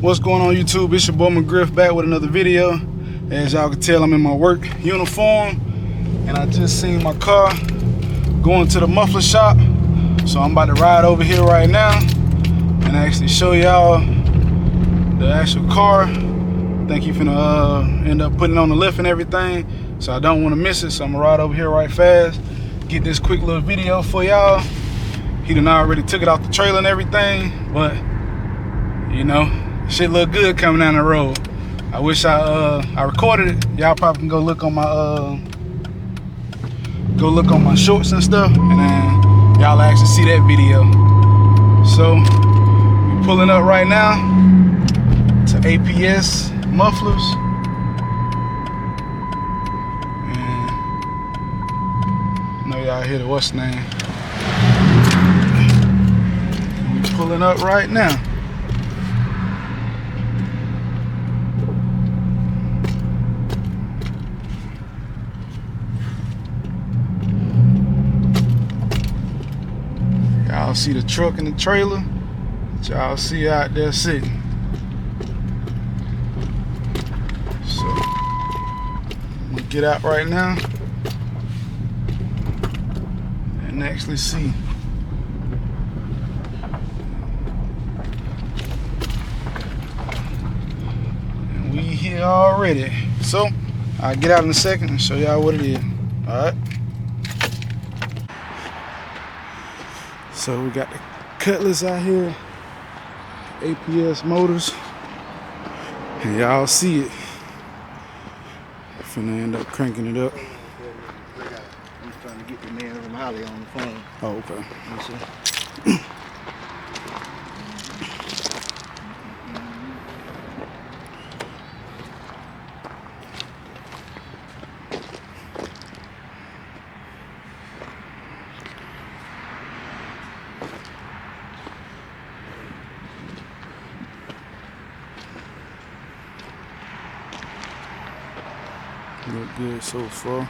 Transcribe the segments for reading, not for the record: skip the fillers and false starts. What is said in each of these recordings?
What's going on, YouTube? It's your boy McGriff back with another video. As y'all can tell, I'm in my work uniform, and I just seen my car going to the muffler shop. So I'm about to ride over here right now and actually show y'all the actual car. I think he finna end up putting on the lift and everything, so I don't want to miss it. So I'm gonna ride over here right fast, get this quick little video for y'all. He done already took it off the trailer and everything, but you know, shit look good coming down the road. I wish I recorded it. Y'all probably can go look on my shorts and stuff, and then y'all actually see that video. So we're pulling up right now to APS mufflers, and I know y'all hear the what's name. We're pulling up right now. Y'all see the truck and the trailer that y'all see out there sitting. So I'm gonna get out right now and actually see. And we here already. So I'll get out in a second and show y'all what it is. Alright. So we got the Cutlass out here, APS motors, and y'all see it. Finna end up cranking it up. I'm trying to get the man from Holly on the phone. Oh, okay. Yes, sir. Look good so far.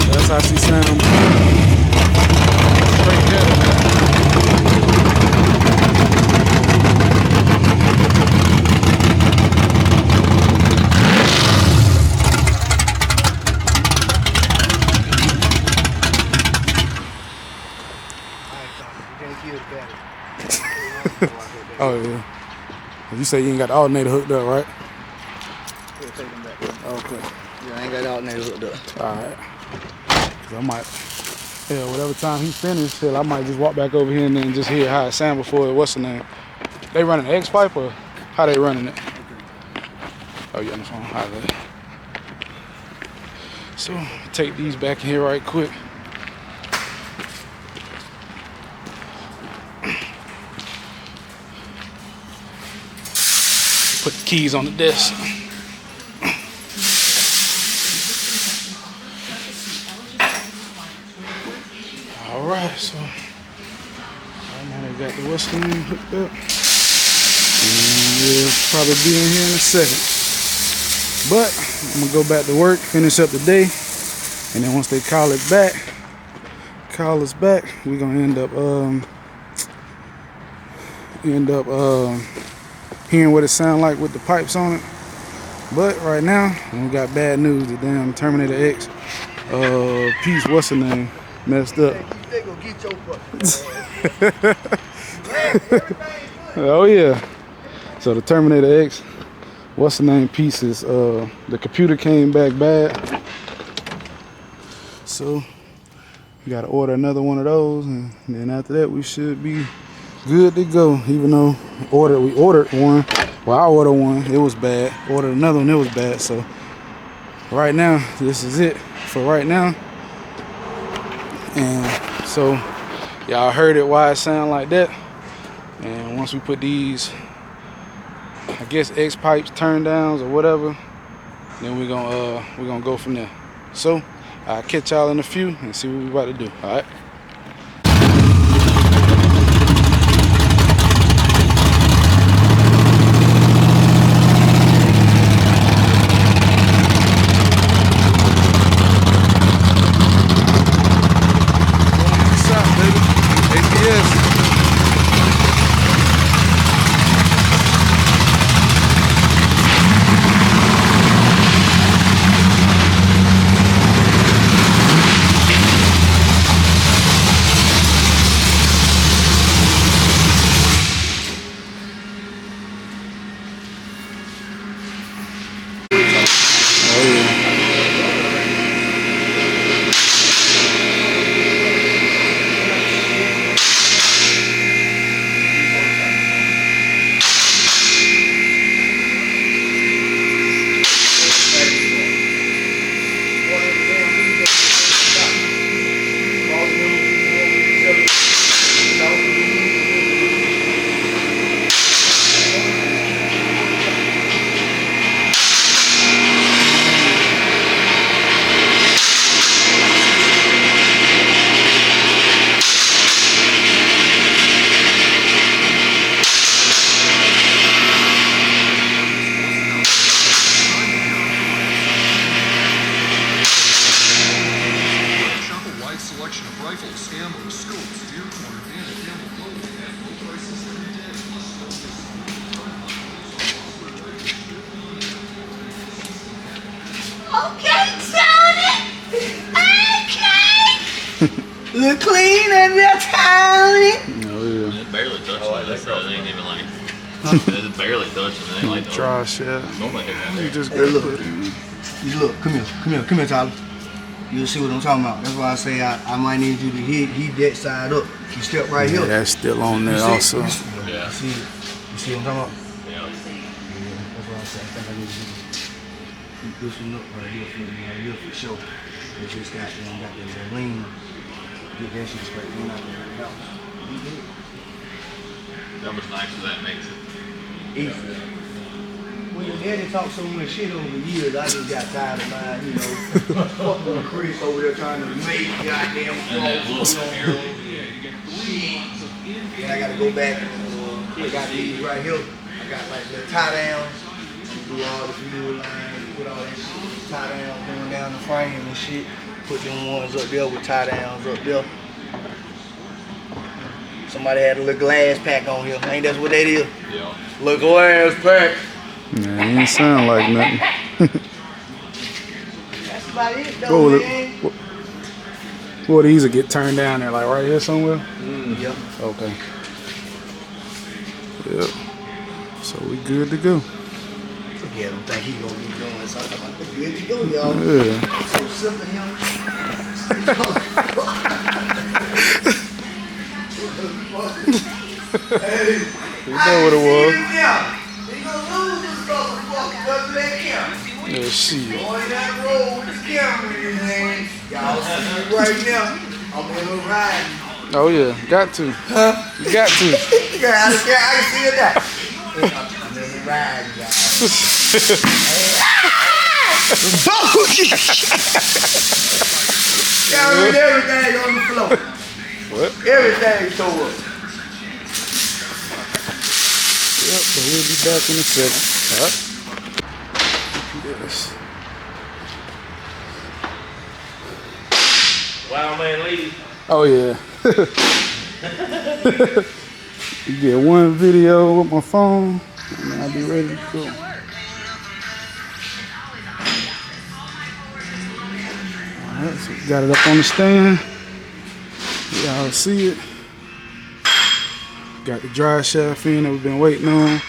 That's how she sounds. Straight good. Oh yeah. You say you ain't got the alternator hooked up, right? Yeah, take him back. Okay. Yeah, I ain't got the alternator hooked up. Alright. I might, hell, whatever time he finished, hell, I might just walk back over here and then just hear how it sound before what's the name. They running X pipe or how they running it? Oh, you on the phone? All right. So take these back in here right quick. Put the keys on the desk. Alright, so right now they got the what's the name hooked up. And we'll probably be in here in a second. But I'm gonna go back to work, finish up the day, and then once they call us back, we're gonna end up hearing what it sounds like with the pipes on it. But right now, we got bad news. The damn Terminator X piece, what's the name, messed up. They gonna get your Oh yeah. So the Terminator X, what's the name, pieces, the computer came back bad. So We gotta order another one of those, and then after that we should be good to go. Even though we ordered one. Well, I ordered one, it was bad. Ordered another one, it was bad. So right now, this is it for right now. And so y'all heard it, why it sound like that. And once we put these, I guess X pipes, turn downs or whatever, then we're gonna go from there. So I'll catch y'all in a few and see what we about to do. All right. Look clean and real tiny. Oh yeah. It barely touching. Oh, it ain't even like. It's barely touching. It ain't like Dry shit. You just hey, look. You look. Come here, Tyler. You'll see what I'm talking about. That's why I say I might need you to heat that side up. You step right here. That's still on there also. You see what I'm talking about? Yeah. That's why I say I think I need to heat this one up right here for sure. It's just got that lean. Get that shit straight. You're not gonna get out. That was nice as that makes it. Easy. When your daddy talked so much shit over the years, I just got tired of mine, you know. Fucking Chris over there trying to make goddamn phones. And I gotta go back. I got these right here. I got like the tie downs. Do all the video lines, put all that shit. Tie downs going down the frame and shit. Put them ones up there with tie downs up there. Somebody had a little glass pack on here. Ain't that what that is? Yeah. Little glass pack. Yeah, it ain't sound like nothing. That's about it though, man. What these will get turned down there, like right here somewhere? Yep. Okay. Yep. So we good to go. Forget him, think he gonna be doing something. I'm good to go, y'all. Yeah. So simple him. Hey, You know what it was. He gonna lose this motherfucker, doesn't that count? Yeah, shit. Going that road with the camera in his hand. Y'all see me right now. I'm in a ride. Oh yeah, got to. Huh? You got to. I can see it now. I'm in a ride, y'all. Carrying everything on the floor. What? Everything tore up. Yep, so we'll be back in a second. Alright. Yes. Wow, man, lady. Oh yeah. You get one video with my phone, and I'll be ready to go. Alright, so we got it up on the stand. Y'all see it. Got the dry shaft in that we've been waiting on.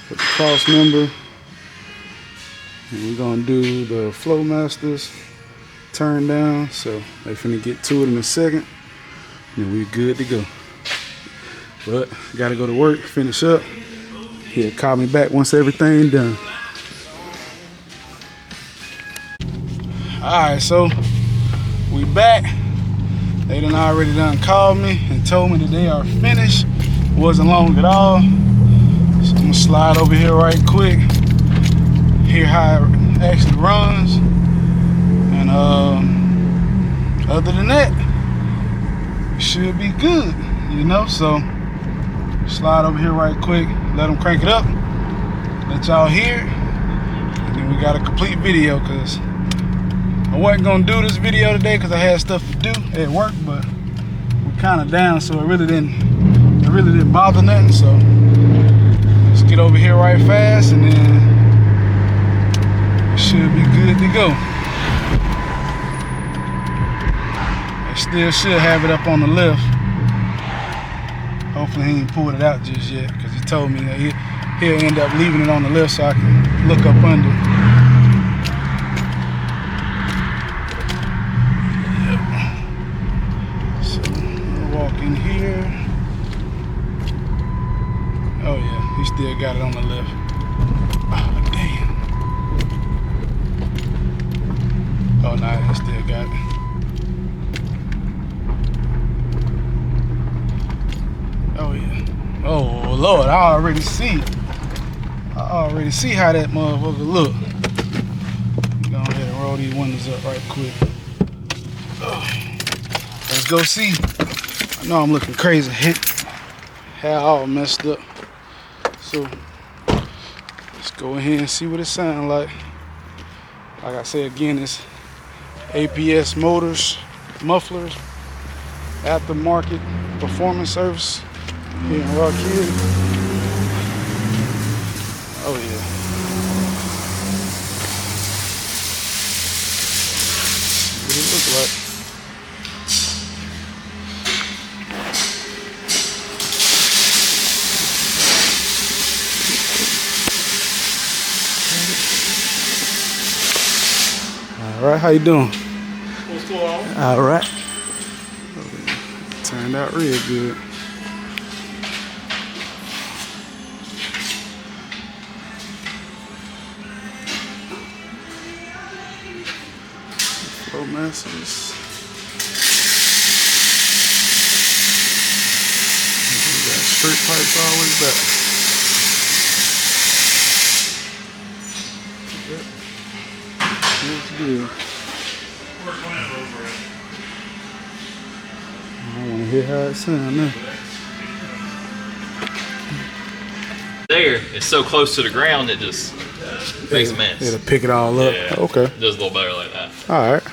Put the cross member. And we're gonna do the Flowmasters turned down, so they finna get to it in a second, and we good to go. But gotta go to work, finish up. He'll call me back once everything done. Alright, so we back. They done already called me and told me that they are finished. Wasn't long at all. So I'm gonna slide over here right quick, hear how it actually runs, and other than that, it should be good, you know. So slide over here right quick, let them crank it up, let y'all hear it, and then we got a complete video, because I wasn't gonna do this video today because I had stuff to do at work, but we're kind of down, so it really didn't bother nothing. So let's get over here right fast, and then it should be good to go. I still should have it up on the left. Hopefully he ain't pulled it out just yet, because he told me that he'll end up leaving it on the left so I can look up under. In here. Oh yeah, he still got it on the left. Oh damn. Oh nah, he still got it. Oh yeah. Oh Lord, I already see how that motherfucker look. Go ahead and roll these windows up right quick. Let's go see. I know I'm looking crazy. Hair all messed up. So let's go ahead and see what it sounds like. Like I said again, it's APS motors, mufflers, aftermarket performance service here in Rock Hill. Oh yeah. What it look like. All right, how you doing? What's going on? All right. Turned out real good. Flowmasters. We got straight pipes always back. Looks good. I want to hear how it sounds now. There, it's so close to the ground it just makes a mess. It'll pick it all up. Yeah, Okay. does a little better like that. All right.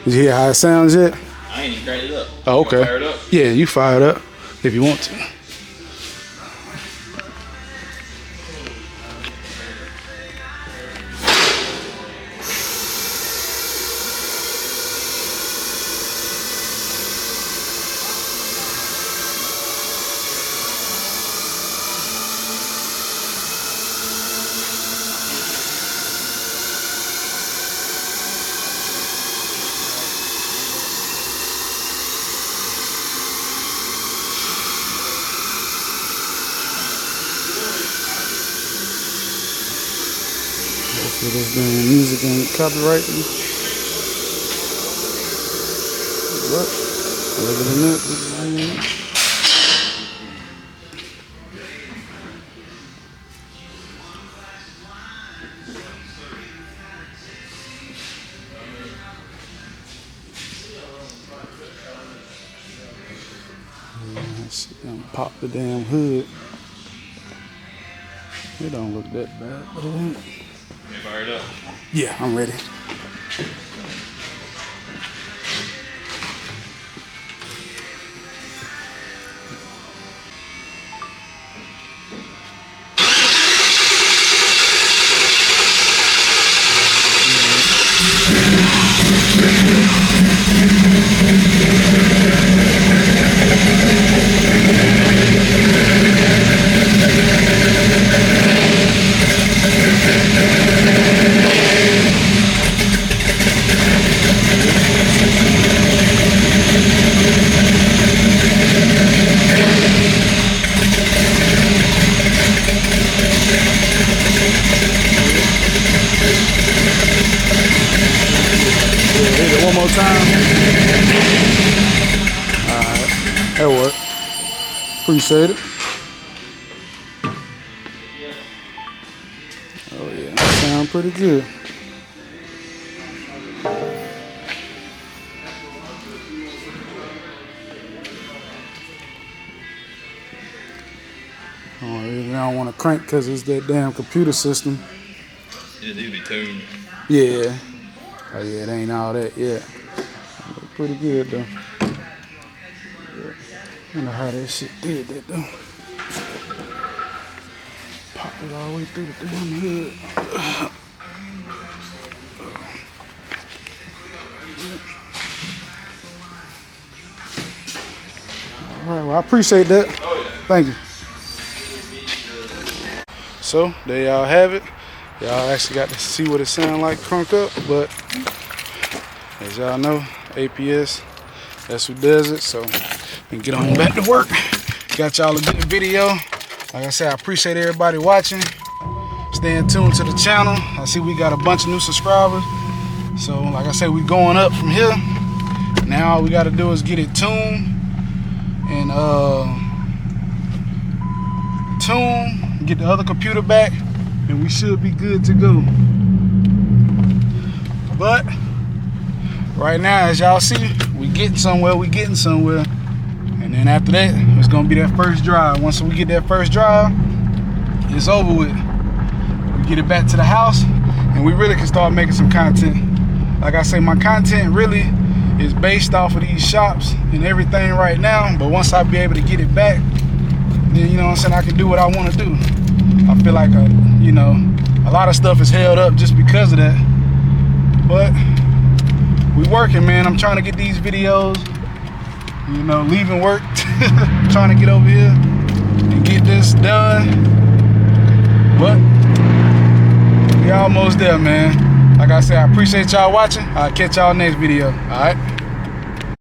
Did you hear how it sounds yet? I ain't even cranked it up. Oh, You okay. wanna fire it up? Yeah, you fire it up if you want to. Hopefully this damn music ain't copyrighted. What? Other than that, let's pop the damn hood. It don't look that bad, but it ain't. You fire it up. Yeah, I'm ready. it one more time. Alright, that worked. Appreciate it. Oh yeah, that sound pretty good. I don't want to crank because it's that damn computer system. It do be tuned. Yeah. Oh yeah, it ain't all that yet. Pretty good though. Yeah. I wonder how that shit did that though. Pop it all the way through the damn hood. All right, well I appreciate that. Oh yeah. Thank you. So there y'all have it. Y'all actually got to see what it sound like crunk up, but as y'all know, APS, that's who does it. So we can get on back to work. Got y'all a good video. Like I said, I appreciate everybody watching. Staying tuned to the channel. I see we got a bunch of new subscribers. So like I said, we going up from here. Now all we gotta do is get it tuned and get the other computer back, and we should be good to go. But right now, as y'all see, we getting somewhere, and then after that, it's gonna be that first drive. Once we get that first drive, it's over with. We get it back to the house, and we really can start making some content. Like I say, my content really is based off of these shops and everything right now, but once I be able to get it back, then you know what I'm saying, I can do what I want to do. I feel like you know, a lot of stuff is held up just because of that, but we working, man. I'm trying to get these videos, you know, leaving work, trying to get over here and get this done, but we almost there, man. Like I said, I appreciate y'all watching. I'll catch y'all next video. All right.